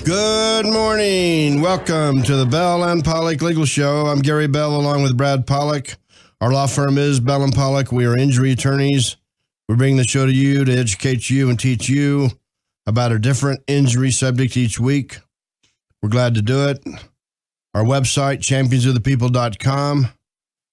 Good morning. Welcome to the Bell and Pollock Legal Show. I'm Gary Bell along with Brad Pollock. Our law firm is Bell and Pollock. We are injury attorneys. We bring the show to you to educate you and teach you about a different injury subject each week. We're glad to do it. Our website, championsofthepeople.com.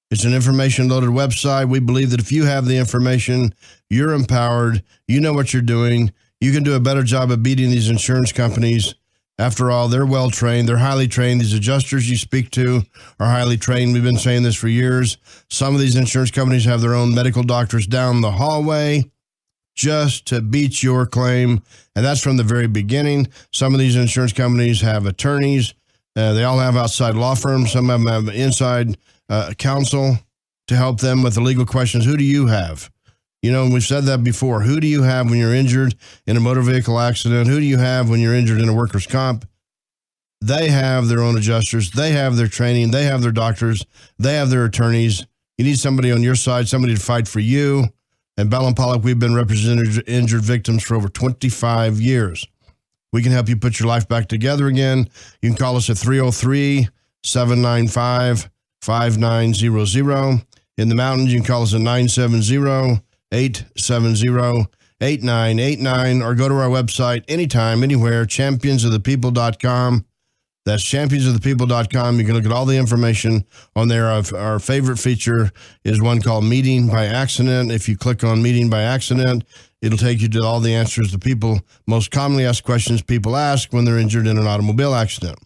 It's an information-loaded website. We believe that if you have the information, you're empowered, you know what you're doing, you can do a better job of beating these insurance companies. After all, they're well-trained. They're highly trained. These adjusters you speak to are highly trained. We've been saying this for years. Some of these insurance companies have their own medical doctors down the hallway just to beat your claim, and that's from the very beginning. Some of these insurance companies have attorneys. They all have outside law firms. Some of them have inside counsel to help them with the legal questions. Who do you have? You know, we've said that before. Who do you have when you're injured in a motor vehicle accident? Who do you have when you're injured in a workers' comp? They have their own adjusters. They have their training. They have their doctors. They have their attorneys. You need somebody on your side, somebody to fight for you. And Bell and Pollock, we've been representing injured victims for over 25 years. We can help you put your life back together again. You can call us at 303-795-5900. In the mountains, you can call us at 970-870-8989 or go to our website anytime, anywhere, championsofthepeople.com. That's championsofthepeople.com. You can look at all the information on there. Our favorite feature is one called Meeting by Accident. If you click on Meeting by Accident, it'll take you to all the answers to people, most commonly asked questions people ask when they're injured in an automobile accident.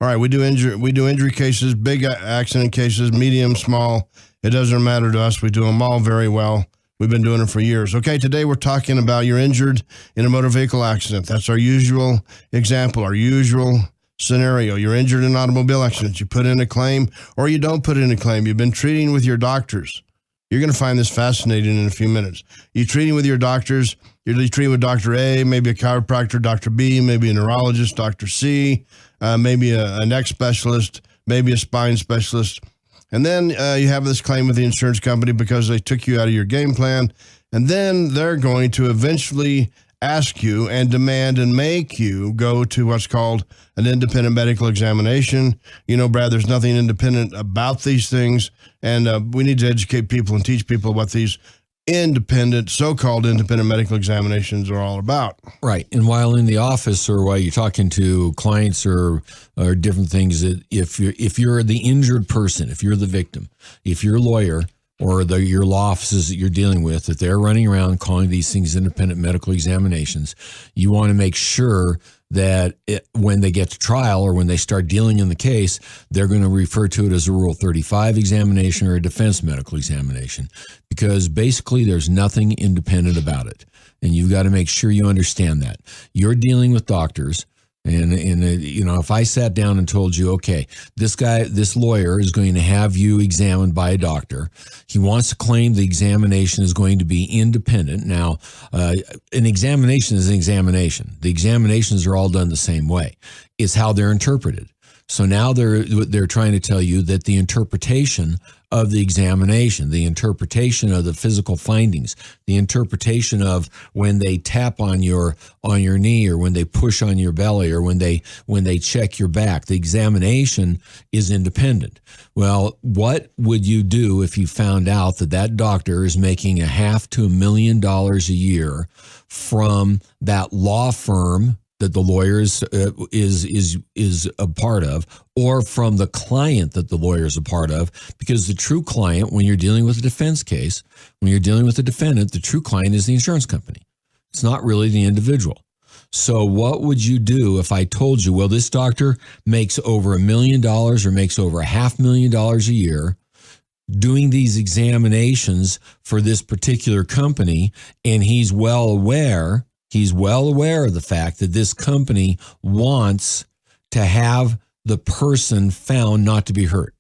All right, we do injury cases, big accident cases, medium, small. It doesn't matter to us. We do them all very well. We've been doing it for years. Okay, today we're talking about you're injured in a motor vehicle accident. That's our usual example, our usual scenario. You're injured in an automobile accident. You put in a claim or you don't put in a claim. You've been treating with your doctors. You're going to find this fascinating in a few minutes. You're treating with your doctors. You're treating with Dr. A, maybe a chiropractor, Dr. B, maybe a neurologist, Dr. C, maybe a neck specialist, maybe a spine specialist. And then you have this claim with the insurance company because they took you out of your game plan. And then they're going to eventually ask you and demand and make you go to what's called an independent medical examination. You know, Brad, there's nothing independent about these things. And we need to educate people and teach people what these so-called independent medical examinations are all about. Right. And while in the office or while you're talking to clients or different things, if you're the injured person, if you're the victim, if your lawyer or your law offices that you're dealing with, that they're running around calling these things independent medical examinations, you want to make sure that when they get to trial or when they start dealing in the case, they're going to refer to it as a Rule 35 examination or a defense medical examination, because basically there's nothing independent about it. And you've got to make sure you understand that. You're dealing with doctors. And you know, if I sat down and told you, okay, this lawyer is going to have you examined by a doctor. He wants to claim the examination is going to be independent. Now, an examination is an examination. The examinations are all done the same way. It's how they're interpreted. So now they're trying to tell you that the interpretation of the examination, the interpretation of the physical findings, the interpretation of when they tap on your knee or when they push on your belly or when they check your back, the examination is independent. Well, what would you do if you found out that doctor is making $500,000 to $1 million a year from that law firm that the lawyer is a part of, or from the client that the lawyer is a part of? Because the true client, when you're dealing with a defense case, when you're dealing with a defendant, the true client is the insurance company. It's not really the individual. So what would you do if I told you, well, this doctor makes over $1 million or makes over $500,000 a year doing these examinations for this particular company, and he's well aware of the fact that this company wants to have the person found not to be hurt?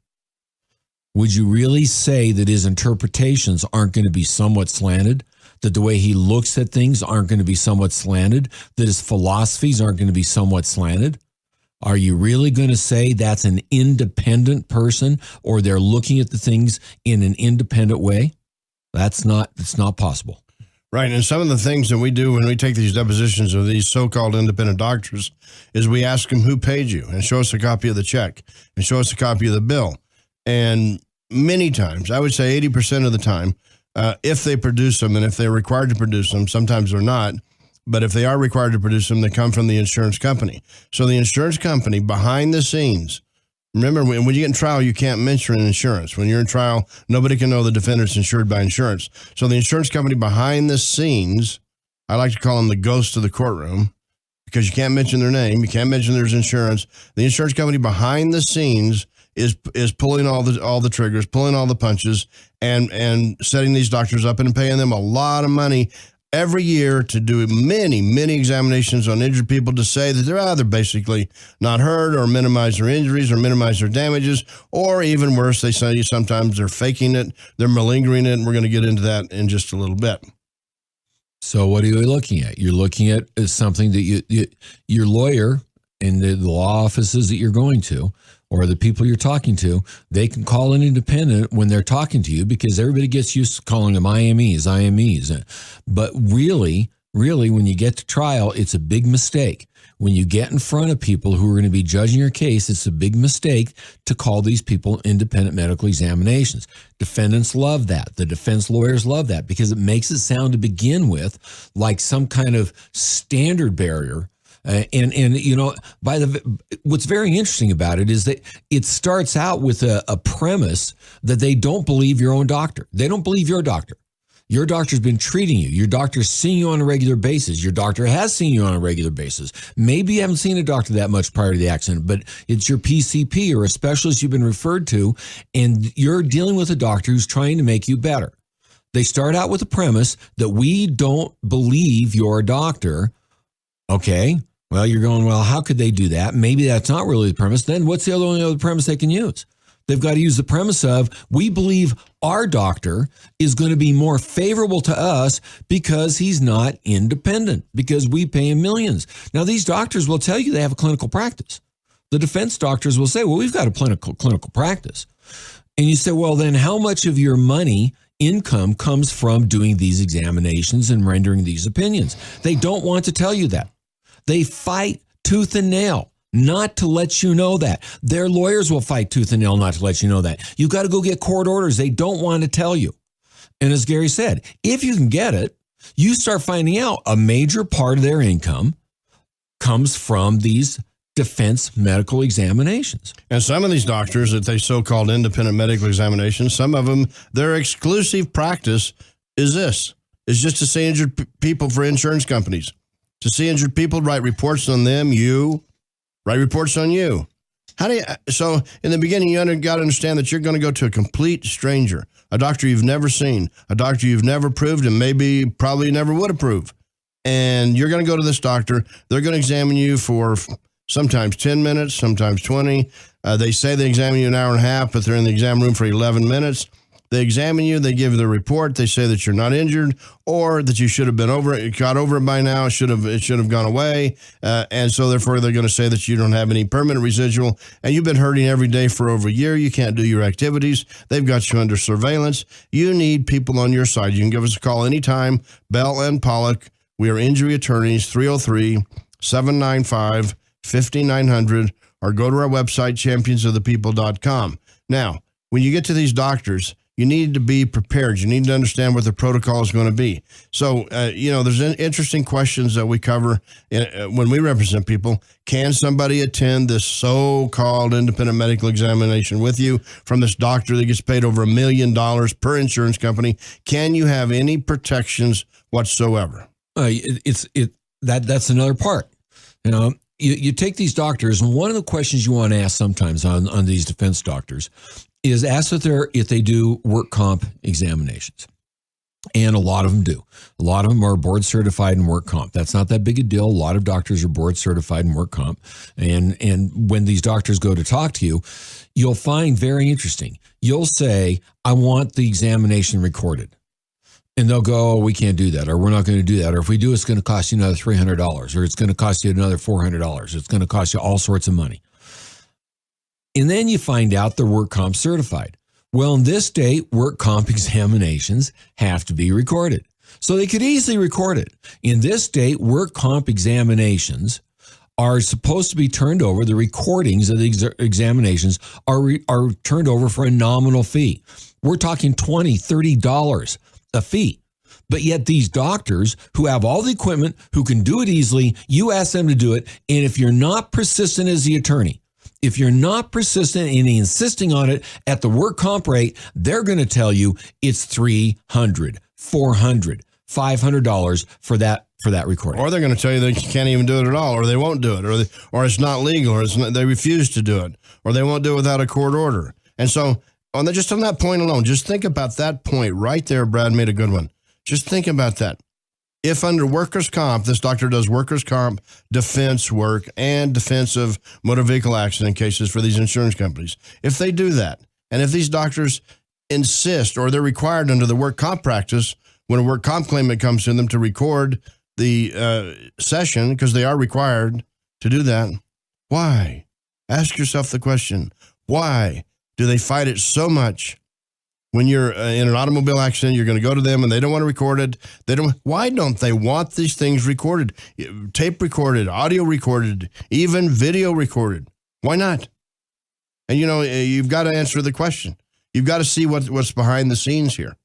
Would you really say that his interpretations aren't going to be somewhat slanted? That the way he looks at things aren't going to be somewhat slanted? That his philosophies aren't going to be somewhat slanted? Are you really going to say that's an independent person, or they're looking at the things in an independent way? It's not possible. Right. And some of the things that we do when we take these depositions of these so-called independent doctors is we ask them who paid you and show us a copy of the check and show us a copy of the bill. And many times, I would say 80% of the time, if they produce them and if they're required to produce them, sometimes they're not, but if they are required to produce them, they come from the insurance company. So the insurance company behind the scenes, remember, when you get in trial, you can't mention insurance. When you're in trial, nobody can know the defendant's insured by insurance. So the insurance company behind the scenes, I like to call them the ghosts of the courtroom, because you can't mention their name. You can't mention there's insurance. The insurance company behind the scenes is pulling all the triggers, pulling all the punches, and setting these doctors up and paying them a lot of money every year to do many examinations on injured people to say that they're basically not hurt, or minimize their injuries or minimize their damages, or even worse, they say sometimes they're faking it, they're malingering it, and we're going to get into that in just a little bit. So what are you looking at? You're looking at something that your lawyer and the law offices that you're going to, or the people you're talking to, they can call an independent when they're talking to you, because everybody gets used to calling them IMEs. But really, when you get to trial, it's a big mistake. When you get in front of people who are going to be judging your case, it's a big mistake to call these people independent medical examinations. Defendants love that. The defense lawyers love that, because it makes it sound, to begin with, like some kind of standard barrier. And you know, what's very interesting about it is that it starts out with a premise that they don't believe your own doctor. They don't believe your doctor. Your doctor's been treating you. Your doctor's seeing you on a regular basis. Your doctor has seen you on a regular basis. Maybe you haven't seen a doctor that much prior to the accident, but it's your PCP or a specialist you've been referred to, and you're dealing with a doctor who's trying to make you better. They start out with a premise that we don't believe your doctor. Okay. Well, you're going, well, how could they do that? Maybe that's not really the premise. Then what's the only other premise they can use? They've got to use the premise of, we believe our doctor is going to be more favorable to us because he's not independent, because we pay him millions. Now, these doctors will tell you they have a clinical practice. The defense doctors will say, well, we've got a clinical practice. And you say, well, then how much of your income comes from doing these examinations and rendering these opinions? They don't want to tell you that. They fight tooth and nail not to let you know that. Their lawyers will fight tooth and nail not to let you know that. You've got to go get court orders. They don't want to tell you. And as Gary said, if you can get it, you start finding out a major part of their income comes from these defense medical examinations. And some of these doctors that they so-called independent medical examinations, some of them, their exclusive practice is just to see injured people for insurance companies. To see injured people, write reports on them, write reports on you. So in the beginning, you got to understand that you're going to go to a complete stranger, a doctor you've never seen, a doctor you've never proved and probably never would approve. And you're going to go to this doctor. They're going to examine you for sometimes 10 minutes, sometimes 20. They say they examine you an hour and a half, but they're in the exam room for 11 minutes. They examine you, they give you the report, they say that you're not injured, or that you should have been got over it by now, it should have gone away, and so therefore they're going to say that you don't have any permanent residual, and you've been hurting every day for over a year, you can't do your activities, they've got you under surveillance. You need people on your side. You can give us a call anytime, Bell and Pollock. We are injury attorneys, 303-795-5900, or go to our website, championsofthepeople.com. Now, when you get to these doctors, you need to be prepared. You need to understand what the protocol is going to be. So, there's interesting questions that we cover when we represent people. Can somebody attend this so-called independent medical examination with you from this doctor that gets paid over $1 million per insurance company? Can you have any protections whatsoever? That's another part. You take these doctors, and one of the questions you want to ask sometimes on these defense doctors is ask if they do work comp examinations. And a lot of them do. A lot of them are board certified in work comp. That's not that big a deal. A lot of doctors are board certified in work comp. And when these doctors go to talk to you, you'll find very interesting. You'll say, I want the examination recorded. And they'll go, oh, we can't do that, or we're not going to do that. Or if we do, it's going to cost you another $300, or it's going to cost you another $400. It's going to cost you all sorts of money. And then you find out they're work comp certified. Well, in this state, work comp examinations have to be recorded. So they could easily record it. In this state, work comp examinations are supposed to be turned over. The recordings of the examinations are turned over for a nominal fee. We're talking $20, $30 a fee. But yet these doctors who have all the equipment, who can do it easily, you ask them to do it. And if you're not persistent as the attorney, if you're not persistent in insisting on it at the work comp rate, they're going to tell you it's $300, $400, $500 for that recording. Or they're going to tell you they can't even do it at all, or they won't do it, or it's not legal, or they refuse to do it, or they won't do it without a court order. And so just on that point alone, just think about that point right there. Brad made a good one. Just think about that. If under workers' comp, this doctor does workers' comp defense work and defense of motor vehicle accident cases for these insurance companies, if they do that, and if these doctors insist, or they're required under the work comp practice, when a work comp claimant comes to them to record the session, because they are required to do that, why? Ask yourself the question, why do they fight it so much? When you're in an automobile accident, you're going to go to them and they don't want to record it. Why don't they want these things recorded? Tape recorded, audio recorded, even video recorded. Why not? And you've got to answer the question. You've got to see what's behind the scenes here.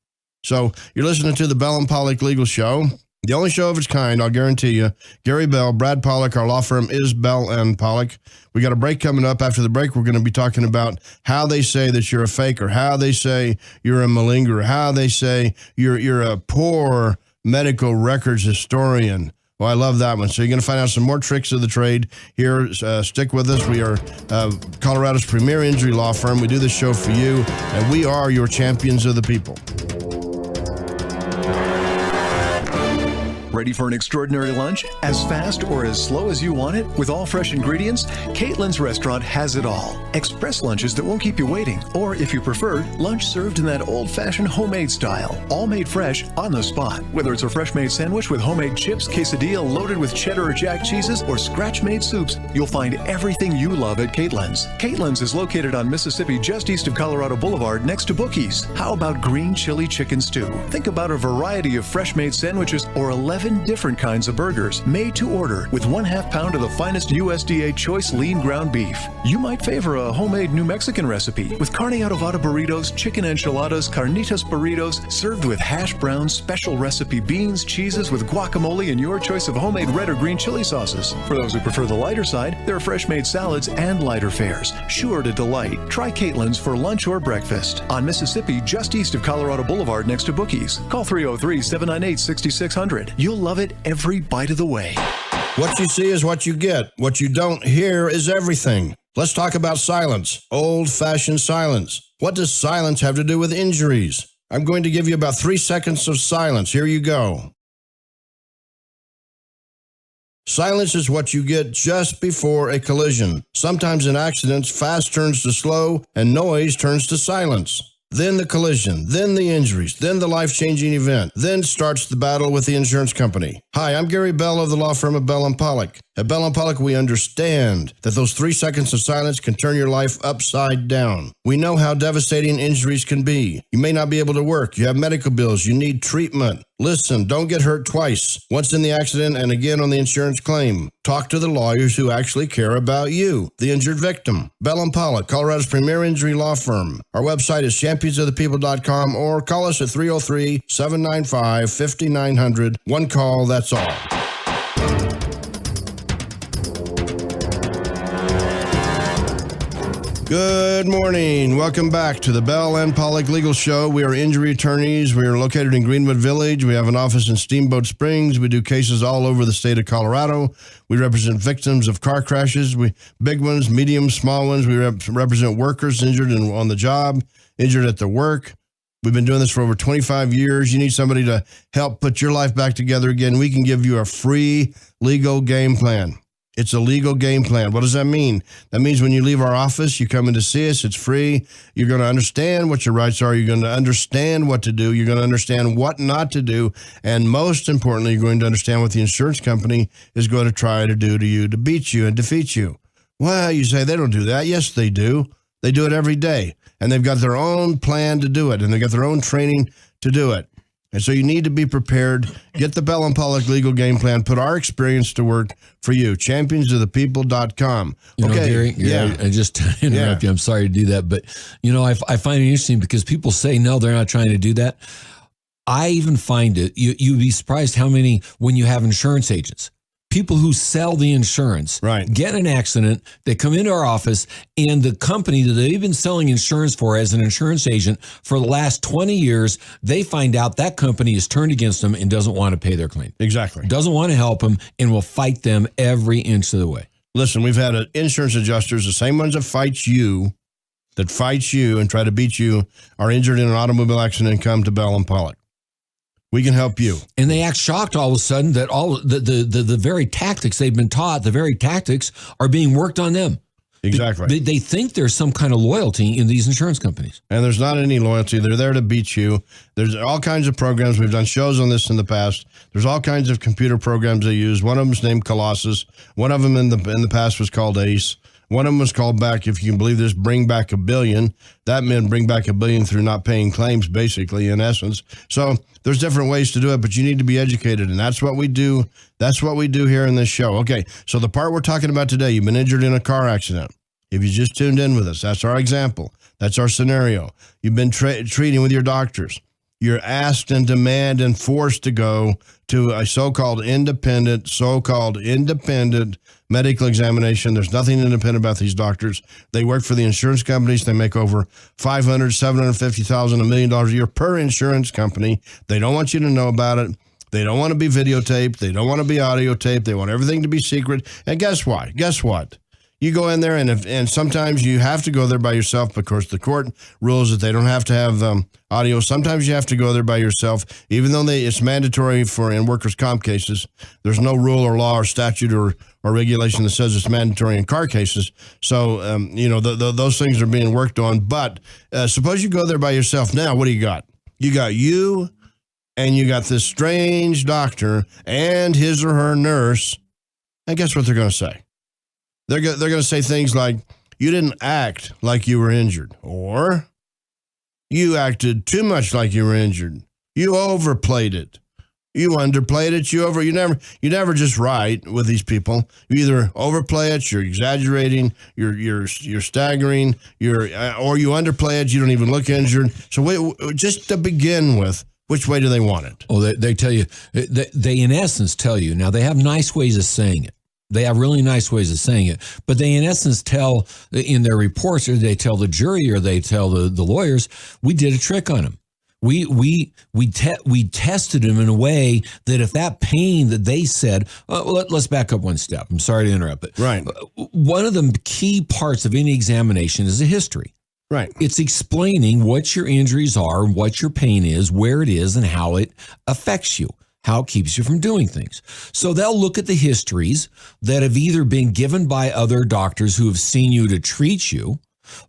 So you're listening to the Bell and Pollock Legal Show. The only show of its kind, I'll guarantee you. Gary Bell, Brad Pollock, our law firm is Bell and Pollock. We got a break coming up. After the break, we're going to be talking about how they say that you're a faker, how they say you're a malingerer, how they say you're a poor medical records historian. Well, I love that one. So you're going to find out some more tricks of the trade here. Stick with us. We are Colorado's premier injury law firm. We do this show for you, and we are your champions of the people. Ready for an extraordinary lunch? As fast or as slow as you want it? With all fresh ingredients? Caitlin's Restaurant has it all. Express lunches that won't keep you waiting. Or, if you prefer, lunch served in that old-fashioned homemade style. All made fresh on the spot. Whether it's a fresh-made sandwich with homemade chips, quesadilla loaded with cheddar or jack cheeses, or scratch-made soups, you'll find everything you love at Caitlin's. Caitlin's is located on Mississippi just east of Colorado Boulevard next to Bookies. How about green chili chicken stew? Think about a variety of fresh-made sandwiches or 11 different kinds of burgers made to order with 1/2 pound of the finest USDA choice lean ground beef. You might favor a homemade New Mexican recipe with carne adobada burritos, chicken enchiladas, carnitas burritos served with hash browns, special recipe beans, cheeses with guacamole, and your choice of homemade red or green chili sauces. For those who prefer the lighter side, there are fresh made salads and lighter fares, sure to delight. Try Caitlin's for lunch or breakfast on Mississippi just east of Colorado Boulevard next to Bookies. Call 303-798-6600. You'll love it every bite of the way. What you see is what you get. What you don't hear is everything. Let's talk about silence, old-fashioned silence. What does silence have to do with injuries? I'm going to give you about 3 seconds of silence. Here you go. Silence is what you get just before a collision. Sometimes in accidents, fast turns to slow and noise turns to silence. Then the collision, then the injuries, then the life-changing event, then starts the battle with the insurance company. Hi, I'm Gary Bell of the law firm of Bell & Pollock. At Bell & Pollock, we understand that those 3 seconds of silence can turn your life upside down. We know how devastating injuries can be. You may not be able to work. You have medical bills. You need treatment. Listen, don't get hurt twice. Once in the accident and again on the insurance claim. Talk to the lawyers who actually care about you, the injured victim. Bell & Pollock, Colorado's premier injury law firm. Our website is championsofthepeople.com or call us at 303-795-5900. One call, that's all. Good morning. Welcome back to the Bell and Pollock Legal Show. We are injury attorneys. We are located in Greenwood Village. We have an office in Steamboat Springs. We do cases all over the state of Colorado. We represent victims of car crashes, big ones, medium, small ones. We represent workers injured on the job, injured at their work. We've been doing this for over 25 years. You need somebody to help put your life back together again. We can give you a free legal game plan. It's a legal game plan. What does that mean? That means when you leave our office, you come in to see us, it's free. You're going to understand what your rights are. You're going to understand what to do. You're going to understand what not to do. And most importantly, you're going to understand what the insurance company is going to try to do to you to beat you and defeat you. Well, you say they don't do that. Yes, they do. They do it every day. And they've got their own plan to do it. And they've got their own training to do it. And so you need to be prepared. Get the Bell and Pollock legal game plan. Put our experience to work for you. Championsofthepeople.com. You know, Gary, I just to interrupt you. I'm sorry to do that. But, I find it interesting because people say, no, they're not trying to do that. I even find it, you'd be surprised how many, when you have insurance agents, people who sell the insurance, get in an accident, they come into our office, and the company that they've been selling insurance for as an insurance agent for the last 20 years, they find out that company is turned against them and doesn't want to pay their claim. Exactly. Doesn't want to help them and will fight them every inch of the way. Listen, we've had insurance adjusters, the same ones that fight you and try to beat you, are injured in an automobile accident and come to Bell and Pollock. We can help you. And they act shocked all of a sudden that all the very tactics they've been taught, the very tactics are being worked on them. Exactly. They think there's some kind of loyalty in these insurance companies. And there's not any loyalty. They're there to beat you. There's all kinds of programs. We've done shows on this in the past. There's all kinds of computer programs they use. One of them is named Colossus. One of them in the past was called Ace. One of them was called back, if you can believe this, Bring Back $1 billion. That meant bring back $1 billion through not paying claims, basically, in essence. So there's different ways to do it, but you need to be educated, and that's what we do. That's what we do here in this show. Okay, so the part we're talking about today, you've been injured in a car accident. If you just tuned in with us, that's our example. That's our scenario. You've been treating with your doctors. You're asked and demanded and forced to go to a so-called independent medical examination. There's nothing independent about these doctors. They work for the insurance companies. They make over $500,000, $750,000, $1 million a year per insurance company. They don't want you to know about it. They don't want to be videotaped. They don't want to be audio taped. They want everything to be secret. And guess what? You go in there, and sometimes you have to go there by yourself because the court rules that they don't have to have audio. Sometimes you have to go there by yourself, even though it's mandatory in workers' comp cases. There's no rule or law or statute or regulation that says it's mandatory in car cases. So, those things are being worked on. But suppose you go there by yourself. Now, what do you got? You got you, and you got this strange doctor and his or her nurse. And guess what they're going to say? They're going to say things like, you didn't act like you were injured, or you acted too much like you were injured. You overplayed it. You underplayed it. You never just right with these people. You either overplay it, you're exaggerating, you're staggering, or you underplay it, you don't even look injured. So just to begin with, which way do they want it? Oh, they tell you, they in essence tell you. Now, they have nice ways of saying it. They have really nice ways of saying it, but they in essence tell in their reports, or they tell the jury, or they tell the lawyers, we did a trick on him. We tested him in a way that if that pain that they said, let's back up one step. I'm sorry to interrupt, but right. One of the key parts of any examination is a history. Right. It's explaining what your injuries are, what your pain is, where it is, and how it affects you. How it keeps you from doing things. So they'll look at the histories that have either been given by other doctors who have seen you to treat you,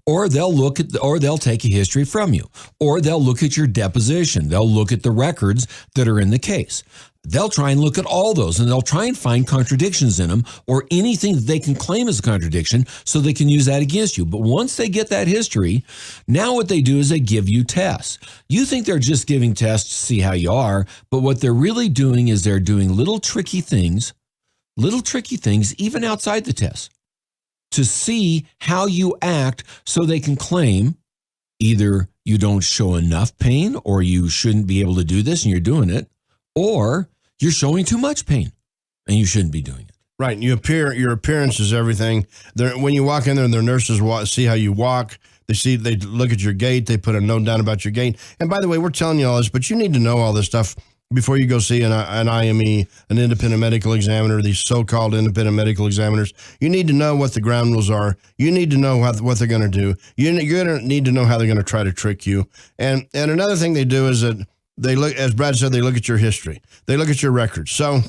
or they'll take a history from you, or they'll look at your deposition. They'll look at the records that are in the case. They'll try and look at all those, and they'll try and find contradictions in them or anything that they can claim as a contradiction so they can use that against you. But once they get that history, now what they do is they give you tests. You think they're just giving tests to see how you are, but what they're really doing is they're doing little tricky things even outside the test to see how you act so they can claim either you don't show enough pain or you shouldn't be able to do this and you're doing it, or you're showing too much pain and you shouldn't be doing it. Right. Your appearance is everything. When you walk in there and their nurses see how you walk, they look at your gait, they put a note down about your gait. And by the way, we're telling you all this, but you need to know all this stuff before you go see an IME, an independent medical examiner, these so-called independent medical examiners. You need to know what the ground rules are. You need to know what they're going to do. You're going to need to know how they're going to try to trick you. And another thing they do is that they look, as Brad said, they look at your history. They look at your records. So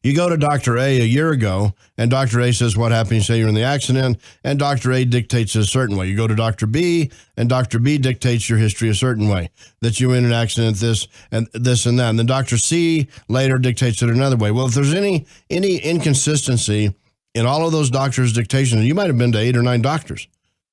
you go to Dr. A year ago, and Dr. A says, what happened? You say you're in the accident, and Dr. A dictates a certain way. You go to Dr. B, and Dr. B dictates your history a certain way, that you were in an accident, this and that. And then Dr. C later dictates it another way. Well, if there's any inconsistency in all of those doctors' dictations, you might have been to 8 or 9 doctors.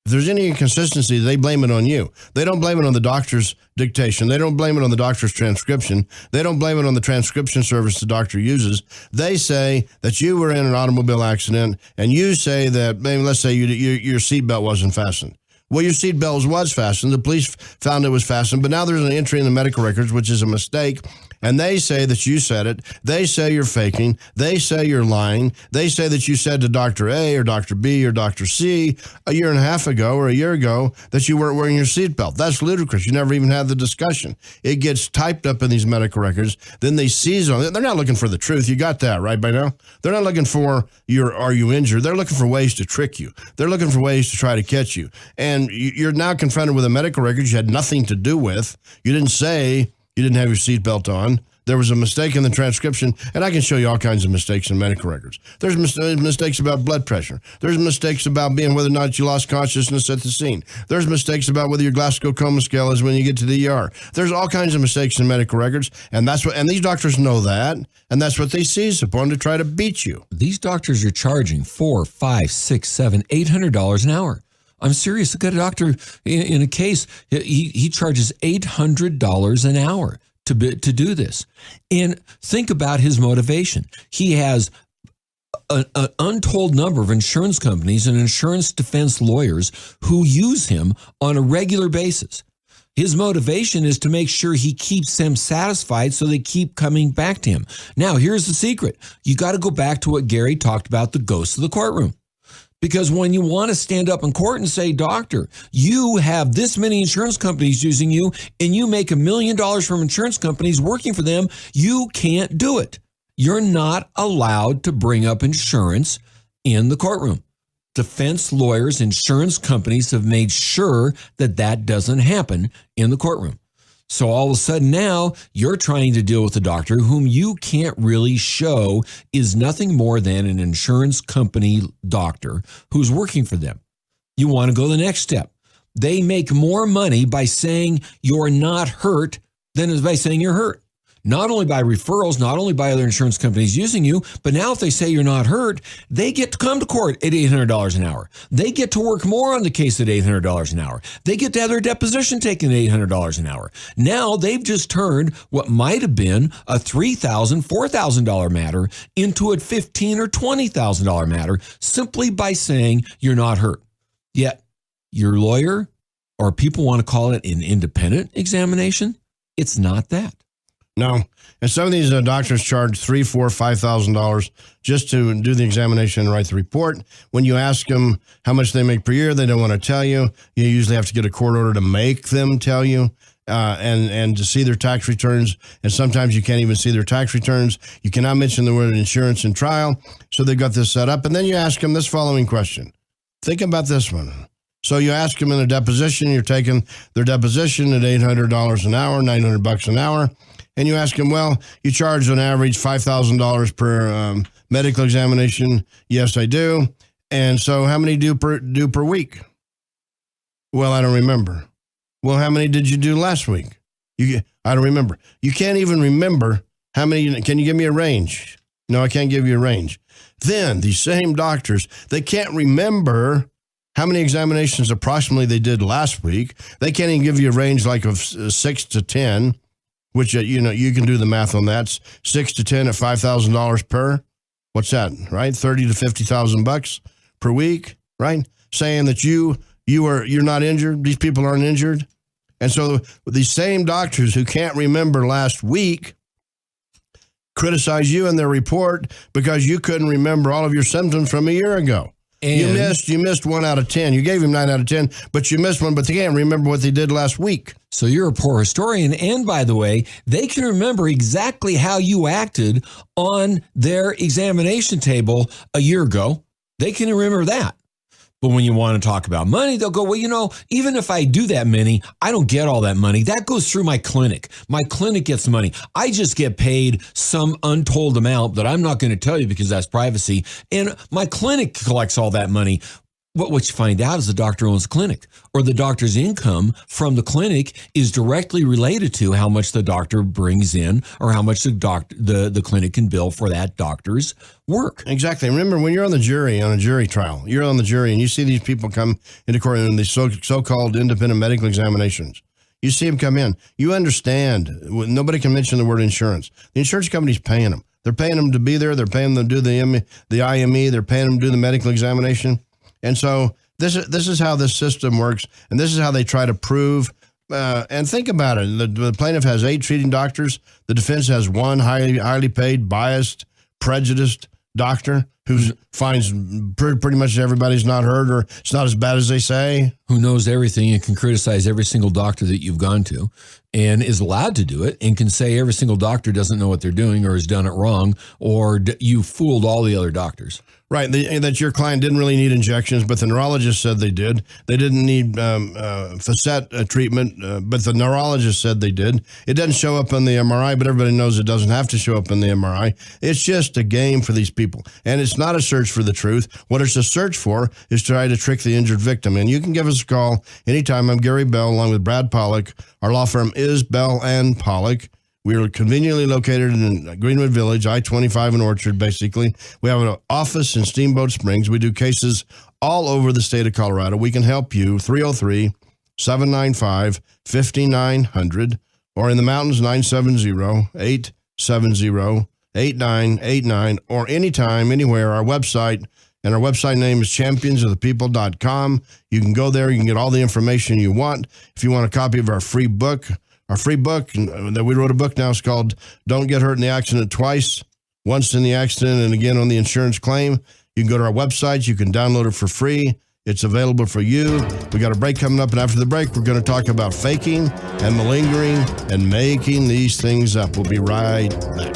If there's any inconsistency, they blame it on you. They don't blame it on the doctor's dictation. They don't blame it on the doctor's transcription. They don't blame it on the transcription service the doctor uses. They say that you were in an automobile accident, and you say that, maybe let's say your seatbelt wasn't fastened. Well, your seatbelt was fastened. The police found it was fastened, but now there's an entry in the medical records, which is a mistake. And they say that you said it. They say you're faking. They say you're lying. They say that you said to Dr. A or Dr. B or Dr. C a year and a half ago or a year ago that you weren't wearing your seatbelt. That's ludicrous. You never even had the discussion. It gets typed up in these medical records. Then they seize on it. They're not looking for the truth. You got that, right, by now? They're not looking for are you injured? They're looking for ways to trick you. They're looking for ways to try to catch you. And you're now confronted with a medical record you had nothing to do with. You didn't say you didn't have your seatbelt on. There was a mistake in the transcription, and I can show you all kinds of mistakes in medical records. There's mistakes about blood pressure. There's mistakes about whether or not you lost consciousness at the scene. There's mistakes about whether your Glasgow Coma scale is when you get to the ER. There's all kinds of mistakes in medical records, and these doctors know that, and that's what they seize upon to try to beat you. These doctors are charging $400, $500, $600, $700, $800 an hour. I'm serious. Look at a doctor in a case. He charges $800 an hour to do this. And think about his motivation. He has an untold number of insurance companies and insurance defense lawyers who use him on a regular basis. His motivation is to make sure he keeps them satisfied so they keep coming back to him. Now, here's the secret. You got to go back to what Gary talked about, the ghosts of the courtroom. Because when you want to stand up in court and say, doctor, you have this many insurance companies using you and you make $1 million from insurance companies working for them, you can't do it. You're not allowed to bring up insurance in the courtroom. Defense lawyers, insurance companies have made sure that that doesn't happen in the courtroom. So all of a sudden now you're trying to deal with a doctor whom you can't really show is nothing more than an insurance company doctor who's working for them. You want to go the next step. They make more money by saying you're not hurt than by saying you're hurt. Not only by referrals, not only by other insurance companies using you, but now if they say you're not hurt, they get to come to court at $800 an hour. They get to work more on the case at $800 an hour. They get to have their deposition taken at $800 an hour. Now they've just turned what might have been a $3,000, $4,000 matter into a $15,000 or $20,000 matter simply by saying you're not hurt. Yet your lawyer, or people want to call it an independent examination, it's not that. No. And some of these doctors charge $3,000, $4,000, $5,000 just to do the examination and write the report. When you ask them how much they make per year, they don't want to tell you. You usually have to get a court order to make them tell you and to see their tax returns. And sometimes you can't even see their tax returns. You cannot mention the word insurance in trial. So they've got this set up. And then you ask them this following question. Think about this one. So you ask them in a deposition, you're taking their deposition at $800 an hour, $900 an hour. And you ask them, well, you charge on average $5,000 per medical examination. Yes, I do. And so how many do per week? Well, I don't remember. Well, how many did you do last week? I don't remember. You can't even remember how many. Can you give me a range? No, I can't give you a range. Then these same doctors, they can't remember how many examinations approximately they did last week. They can't even give you a range like of 6 to 10. Which, you can do the math on that. 6 to 10 at $5,000 per. What's that, right? 30 to 50,000 bucks per week, right? Saying that you're not injured. These people aren't injured. And so these same doctors who can't remember last week criticize you in their report because you couldn't remember all of your symptoms from a year ago. And you missed 1 out of 10. You gave him 9 out of 10, but you missed one, but they can't remember what they did last week. So you're a poor historian. And by the way, they can remember exactly how you acted on their examination table a year ago. They can remember that. But when you want to talk about money, they'll go, well, even if I do that many, I don't get all that money. That goes through my clinic. My clinic gets money. I just get paid some untold amount that I'm not going to tell you because that's privacy. And my clinic collects all that money. What you find out is the doctor owns the clinic, or the doctor's income from the clinic is directly related to how much the doctor brings in or how much the clinic can bill for that doctor's work. Exactly. Remember, when you're on a jury trial, you're on the jury and you see these people come into court in these so-called independent medical examinations. You see them come in. You understand. Nobody can mention the word insurance. The insurance company's paying them. They're paying them to be there. They're paying them to do the IME. They're paying them to do the medical examination. And so this is how this system works, and this is how they try to prove. And think about it: the plaintiff has 8 treating doctors. The defense has one highly paid, biased, prejudiced doctor who finds pretty much everybody's not hurt or it's not as bad as they say. Who knows everything and can criticize every single doctor that you've gone to, and is allowed to do it, and can say every single doctor doesn't know what they're doing or has done it wrong, or you fooled all the other doctors. Right, that your client didn't really need injections, but the neurologist said they did. They didn't need facet treatment, but the neurologist said they did. It doesn't show up on the MRI, but everybody knows it doesn't have to show up in the MRI. It's just a game for these people, and it's not a search for the truth. What it's a search for is to try to trick the injured victim, and you can give us a call anytime. I'm Gary Bell, along with Brad Pollock. Our law firm is Bell and Pollock. We are conveniently located in Greenwood Village, I-25 and Orchard, basically. We have an office in Steamboat Springs. We do cases all over the state of Colorado. We can help you, 303-795-5900, or in the mountains, 970-870-8989, or anytime, anywhere. Our website, and our website name is championsofthepeople.com. You can go there. You can get all the information you want. If you want a copy of our free book that we wrote a book now, is called Don't Get Hurt in the Accident Twice, once in the accident and again on the insurance claim. You can go to our website. You can download it for free. It's available for you. We got a break coming up, and after the break, we're going to talk about faking and malingering and making these things up. We'll be right back.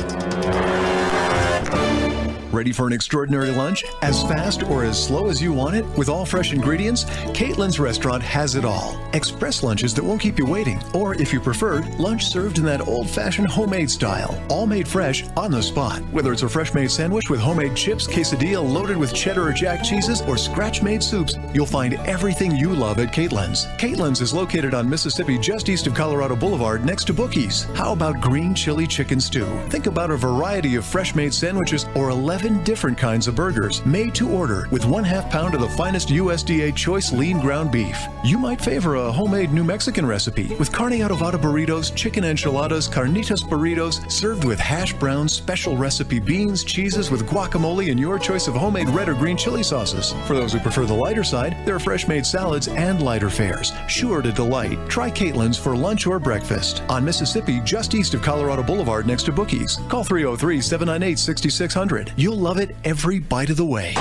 Ready for an extraordinary lunch? As fast or as slow as you want it? With all fresh ingredients? Caitlin's Restaurant has it all. Express lunches that won't keep you waiting. Or, if you prefer, lunch served in that old-fashioned homemade style. All made fresh on the spot. Whether it's a fresh-made sandwich with homemade chips, quesadilla loaded with cheddar or jack cheeses, or scratch-made soups, you'll find everything you love at Caitlin's. Caitlin's is located on Mississippi just east of Colorado Boulevard next to Bookies. How about green chili chicken stew? Think about a variety of fresh-made sandwiches or 11 different kinds of burgers made to order with 1/2 pound of the finest USDA choice lean ground beef. You might favor a homemade New Mexican recipe with carne adobada burritos, chicken enchiladas, carnitas burritos, served with hash browns, special recipe beans, cheeses with guacamole, and your choice of homemade red or green chili sauces. For those who prefer the lighter side, there are fresh made salads and lighter fares, sure to delight. Try Caitlin's for lunch or breakfast on Mississippi, just east of Colorado Boulevard next to Bookies. Call 303-798-6600. You'll love it every bite of the way.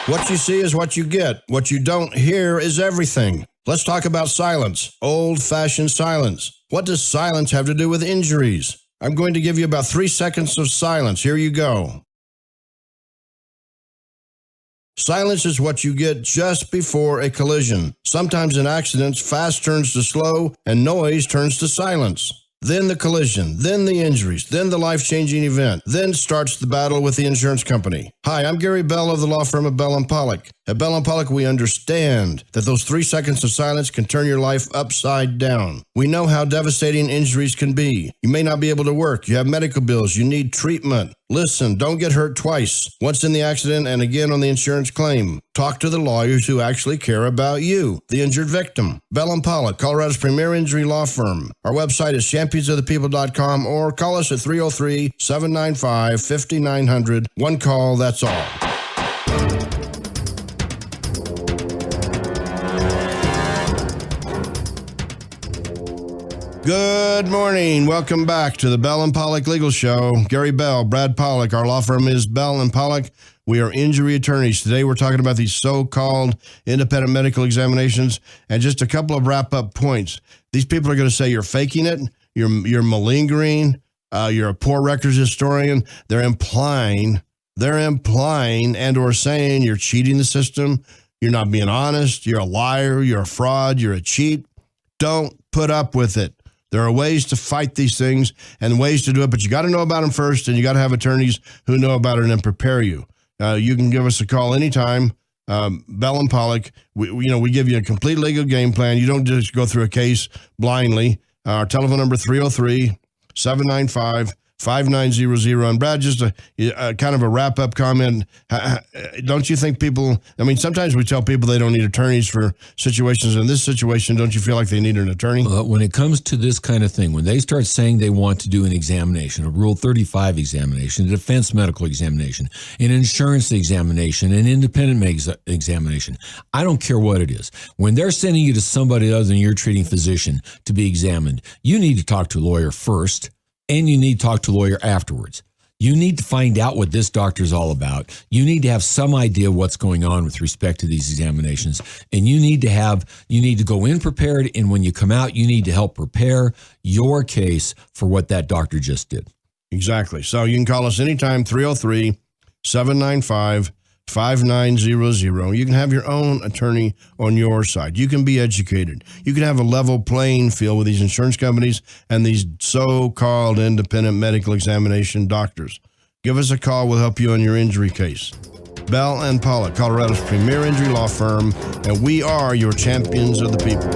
What you see is what you get. What you don't hear is everything. Let's talk about silence, old-fashioned silence. What does silence have to do with injuries? I'm going to give you about 3 seconds of silence. Here you go. Silence is what you get just before a collision. Sometimes in accidents, fast turns to slow and noise turns to silence. Then the collision, then the injuries, then the life-changing event, then starts the battle with the insurance company. Hi, I'm Gary Bell of the law firm of Bell and Pollock. At Bell and Pollock, we understand that those 3 seconds of silence can turn your life upside down. We know how devastating injuries can be. You may not be able to work. You have medical bills. You need treatment. Listen, don't get hurt twice. Once in the accident and again on the insurance claim. Talk to the lawyers who actually care about you, the injured victim. Bell and Pollock, Colorado's premier injury law firm. Our website is championsofthepeople.com, or call us at 303-795-5900. One call, that's all. Good morning. Welcome back to the Bell and Pollock Legal Show. Gary Bell, Brad Pollock. Our law firm is Bell and Pollock. We are injury attorneys. Today we're talking about these so-called independent medical examinations, and just a couple of wrap-up points. These people are going to say you're faking it, you're malingering, you're a poor records historian. They're implying and or saying you're cheating the system, you're not being honest, you're a liar, you're a fraud, you're a cheat. Don't put up with it. There are ways to fight these things and ways to do it, but you got to know about them first, and you got to have attorneys who know about it and prepare you. You can give us a call anytime. Bell and Pollock, we give you a complete legal game plan. You don't just go through a case blindly. Our telephone number 303-795-5900. And Brad, just a kind of a wrap-up comment. Don't you think people, sometimes we tell people they don't need attorneys for situations. In this situation, don't you feel like they need an attorney? When it comes to this kind of thing, when they start saying they want to do an examination, a Rule 35 examination, a defense medical examination, an insurance examination, an independent examination, I don't care what it is. When they're sending you to somebody other than your treating physician to be examined, you need to talk to a lawyer first. And you need to talk to a lawyer afterwards. You need to find out what this doctor's all about. You need to have some idea what's going on with respect to these examinations. And you need to go in prepared. And when you come out, you need to help prepare your case for what that doctor just did. Exactly. So you can call us anytime, 303-795-5900. You can have your own attorney on your side. You can be educated. You can have a level playing field with these insurance companies and these so-called independent medical examination doctors. Give us a call. We'll help you on your injury case. Bell and Pollock, Colorado's premier injury law firm, and we are your champions of the people.